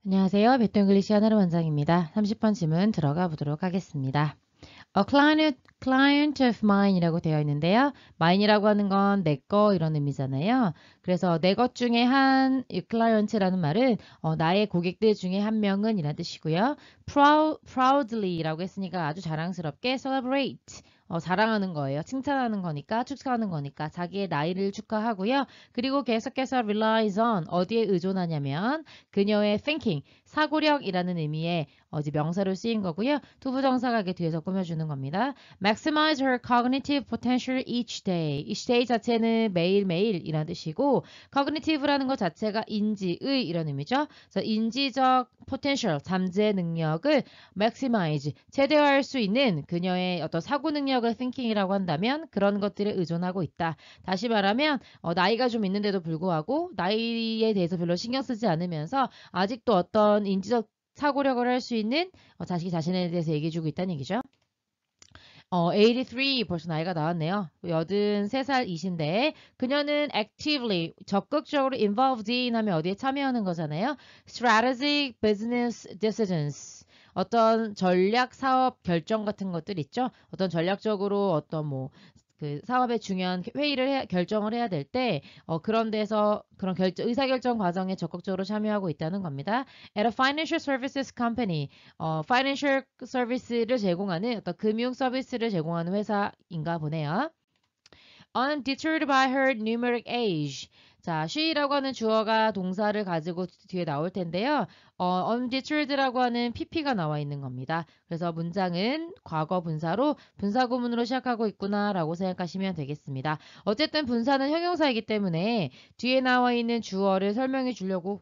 안녕하세요. 배틀잉글리시 하나로 원장입니다. 30번 질문 들어가 보도록 하겠습니다. client of mine이라고 되어 있는데요. mine이라고 하는 건 내 거 이런 의미잖아요. 그래서 내 것 중에 한 client라는 말은 나의 고객들 중에 한 명은 이란 뜻이고요. proudly라고 했으니까 아주 자랑스럽게 celebrate 자랑하는 거예요. 칭찬하는 거니까 축하하는 거니까 자기의 나이를 축하하고요. 그리고 계속해서 relies on 어디에 의존하냐면 그녀의 thinking 사고력이라는 의미의 이제 명사로 쓰인 거고요. 투부정사가 이렇게 뒤에서 꾸며주는 겁니다. Maximize her cognitive potential each day. each day 자체는 매일매일 이란 뜻이고 cognitive라는 것 자체가 인지의 이런 의미죠. 그래서 인지적 potential, 잠재 능력을 maximize, 최대화할 수 있는 그녀의 어떤 사고 능력을 thinking이라고 한다면 그런 것들에 의존하고 있다. 다시 말하면 나이가 좀 있는데도 불구하고 나이에 대해서 별로 신경 쓰지 않으면서 아직도 어떤 인지적 사고력을 할 수 있는 자식이 자신에 대해서 얘기해주고 있다는 얘기죠. 83 벌써 나이가 나왔네요. 83살이신데 그녀는 actively 적극적으로 involved in 하면 어디에 참여하는 거잖아요. strategic business decisions 어떤 전략 사업 결정 같은 것들 있죠. 어떤 전략적으로 어떤 그 사업의 중요한 결정을 해야 될 때 그런 데서 그런 의사결정 과정에 적극적으로 참여하고 있다는 겁니다. At a financial services company, financial service를 제공하는 어떤 금융 서비스를 제공하는 회사인가 보네요. Undeterred by her numeric age. 자, she라고 하는 주어가 동사를 가지고 뒤에 나올 텐데요. undeterred라고 하는 pp가 나와 있는 겁니다. 그래서 문장은 과거 분사로 분사구문으로 시작하고 있구나라고 생각하시면 되겠습니다. 어쨌든 분사는 형용사이기 때문에 뒤에 나와 있는 주어를 설명해 주려고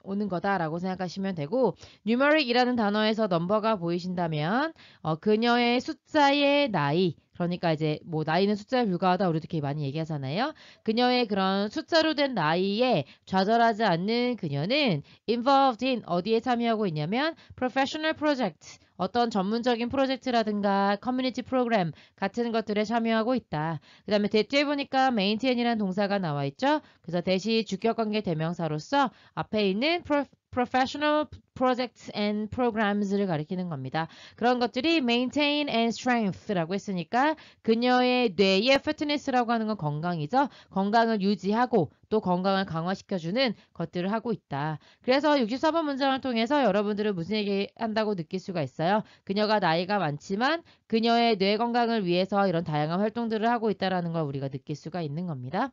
오는 거다라고 생각하시면 되고 numeric이라는 단어에서 넘버가 보이신다면 그녀의 숫자의 나이 그러니까 이제 나이는 숫자에 불과하다 우리도 이렇게 많이 얘기하잖아요. 그녀의 그런 숫자로 된 나이에 좌절하지 않는 그녀는 involved in 어디에 참여하고 있냐면 professional project 어떤 전문적인 프로젝트라든가 커뮤니티 프로그램 같은 것들에 참여하고 있다. 그 다음에 대뒤에 보니까 maintain이라는 동사가 나와 있죠. 그래서 대시 주격관계 대명사로서 앞에 있는 professional projects and programs를 가리키는 겁니다. 그런 것들이 maintain and strength라고 했으니까 그녀의 뇌의 fitness라고 하는 건 건강이죠. 건강을 유지하고 또 건강을 강화시켜주는 것들을 하고 있다. 그래서 64번 문장을 통해서 여러분들은 무슨 얘기 한다고 느낄 수가 있어요. 그녀가 나이가 많지만 그녀의 뇌 건강을 위해서 이런 다양한 활동들을 하고 있다는 걸 우리가 느낄 수가 있는 겁니다.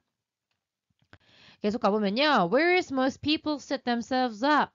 계속 가보면요. Whereas most people set themselves up.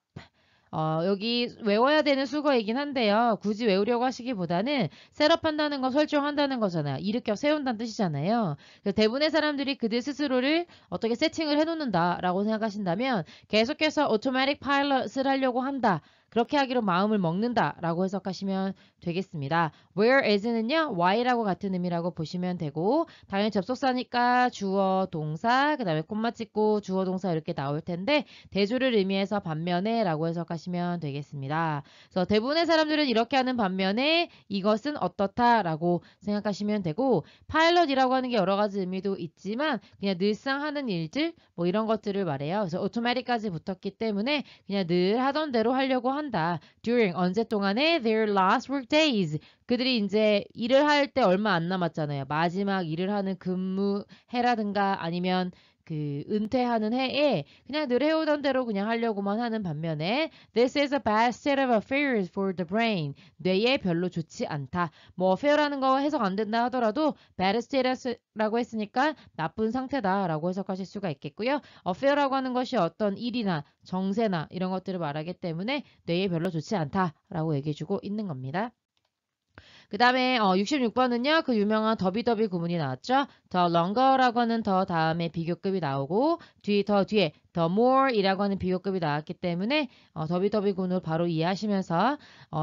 여기 외워야 되는 수거이긴 한데요. 굳이 외우려고 하시기보다는 셋업한다는 거 설정한다는 거잖아요. 일으켜 세운다는 뜻이잖아요. 그래서 대부분의 사람들이 그들 스스로를 어떻게 세팅을 해놓는다라고 생각하신다면 계속해서 오토매틱 파일럿을 하려고 한다. 그렇게 하기로 마음을 먹는다라고 해석하시면 되겠습니다. whereas는요. why라고 같은 의미라고 보시면 되고 당연히 접속사니까 주어, 동사, 그 다음에 콤마 찍고 주어, 동사 이렇게 나올 텐데 대조를 의미해서 반면에 라고 해석하시면 되겠습니다. 그래서 대부분의 사람들은 이렇게 하는 반면에 이것은 어떻다 라고 생각하시면 되고 파일럿이라고 하는 게 여러 가지 의미도 있지만 그냥 늘상 하는 일들 이런 것들을 말해요. 그래서 automatic까지 붙었기 때문에 그냥 늘 하던 대로 하려고 한다. during 언제 동안에 their last work days 그들이 이제 일을 할 때 얼마 안 남았잖아요. 마지막 일을 하는 근무해라든가 아니면 그 은퇴하는 해에 그냥 늘 해오던 대로 그냥 하려고만 하는 반면에 This is a bad state of affairs for the brain. 뇌에 별로 좋지 않다. fair라는 거 해석 안 된다 하더라도 bad state라고 했으니까 나쁜 상태다라고 해석하실 수가 있겠고요. affair라고 하는 것이 어떤 일이나 정세나 이런 것들을 말하기 때문에 뇌에 별로 좋지 않다라고 얘기해주고 있는 겁니다. 그 다음에 66번은요. 그 유명한 더비더비 구문이 나왔죠. 더 longer라고 하는 더 다음에 비교급이 나오고 더 뒤에 더 more이라고 하는 비교급이 나왔기 때문에 더비더비 구문을 바로 이해하시면서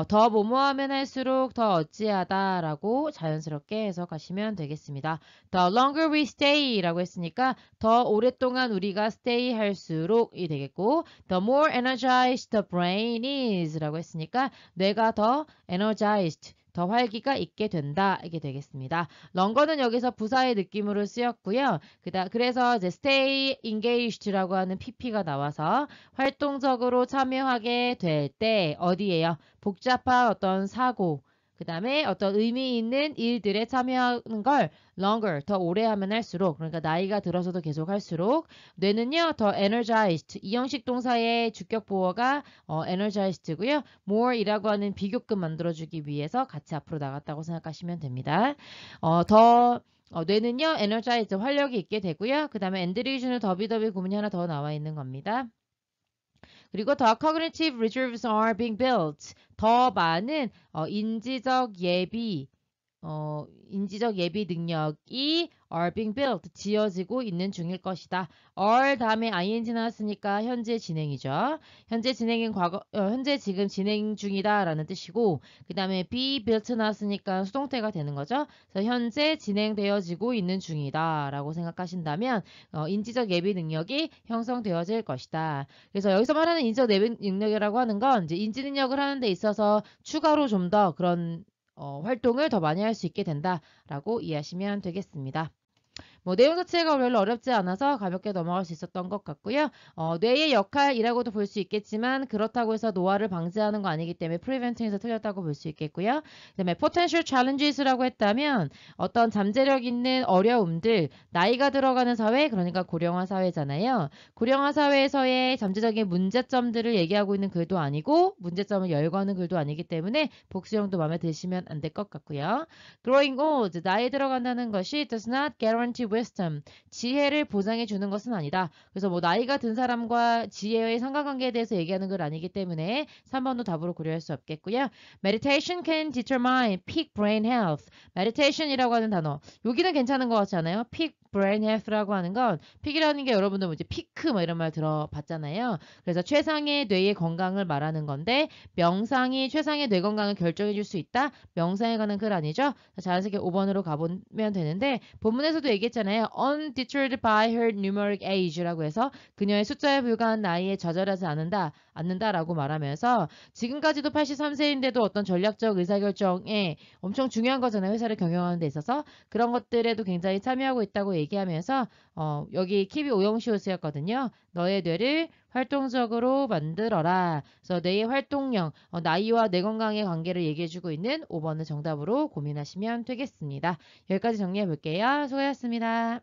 더 뭐뭐하면 할수록 더 어찌하다라고 자연스럽게 해석하시면 되겠습니다. The longer we stay라고 했으니까 더 오랫동안 우리가 stay 할수록이 되겠고 The more energized the brain is라고 했으니까 뇌가 더 energized 더 활기가 있게 된다. 이게 되겠습니다. 런거는 여기서 부사의 느낌으로 쓰였고요. 그래서 이제 stay engaged라고 하는 PP가 나와서 활동적으로 참여하게 될 때 어디에요? 복잡한 어떤 사고, 그 다음에 어떤 의미 있는 일들에 참여하는 걸 longer, 더 오래 하면 할수록, 그러니까 나이가 들어서도 계속 할수록 뇌는요, 더 energized, 이 형식 동사의 주격 보어가 energized고요. more이라고 하는 비교급 만들어주기 위해서 같이 앞으로 나갔다고 생각하시면 됩니다. 뇌는요, energized, 활력이 있게 되고요. 그 다음에 and리준은 더비더비 구문이 하나 더 나와 있는 겁니다. 그리고 더 cognitive reserves are being built. 더 많은 인지적 예비 능력이 are being built, 지어지고 있는 중일 것이다. are 다음에 ing 나왔으니까 현재 진행이죠. 현재 진행인 현재 지금 진행 중이다라는 뜻이고, 그 다음에 be built 나왔으니까 수동태가 되는 거죠. 그래서 현재 진행되어지고 있는 중이다라고 생각하신다면 인지적 예비 능력이 형성되어질 것이다. 그래서 여기서 말하는 인지적 예비 능력이라고 하는 건 이제 인지 능력을 하는 데 있어서 추가로 좀 더 그런 활동을 더 많이 할 수 있게 된다라고 이해하시면 되겠습니다. 내용 자체가 별로 어렵지 않아서 가볍게 넘어갈 수 있었던 것 같고요. 뇌의 역할이라고도 볼 수 있겠지만 그렇다고 해서 노화를 방지하는 거 아니기 때문에 preventing에서 틀렸다고 볼 수 있겠고요. 그다음에 potential challenges라고 했다면 어떤 잠재력 있는 어려움들, 나이가 들어가는 사회, 그러니까 고령화 사회잖아요. 고령화 사회에서의 잠재적인 문제점들을 얘기하고 있는 글도 아니고 문제점을 열거하는 글도 아니기 때문에 복수형도 마음에 드시면 안 될 것 같고요. growing old, 나이 들어간다는 것이 does not guarantee wisdom, 지혜를 보장해 주는 것은 아니다. 그래서 나이가 든 사람과 지혜의 상관관계에 대해서 얘기하는 건 아니기 때문에 3번도 답으로 고려할 수 없겠고요. meditation can determine peak brain health. meditation이라고 하는 단어. 여기는 괜찮은 것 같지 않아요? peak brain health라고 하는 건 peak이라는 게 여러분들 이제 피크 이런 말 들어봤잖아요. 그래서 최상의 뇌의 건강을 말하는 건데 명상이 최상의 뇌 건강을 결정해 줄 수 있다. 명상에 관한 글 아니죠? 자연스럽게 5번으로 가보면 되는데 본문에서도 얘기했잖아요. undeterred by her numeric age라고 해서 그녀의 숫자에 불과한 나이에 좌절하지 않는다라고 말하면서 지금까지도 83세인데도 어떤 전략적 의사결정에 엄청 중요한 거잖아요. 회사를 경영하는 데 있어서 그런 것들에도 굉장히 참여하고 있다고 얘기하면서 여기 킵이 오형시옷이었거든요. 너의 뇌를 활동적으로 만들어라. 그래서 뇌의 활동력, 나이와 뇌 건강의 관계를 얘기해주고 있는 5번을 정답으로 고민하시면 되겠습니다. 여기까지 정리해 볼게요. 수고하셨습니다.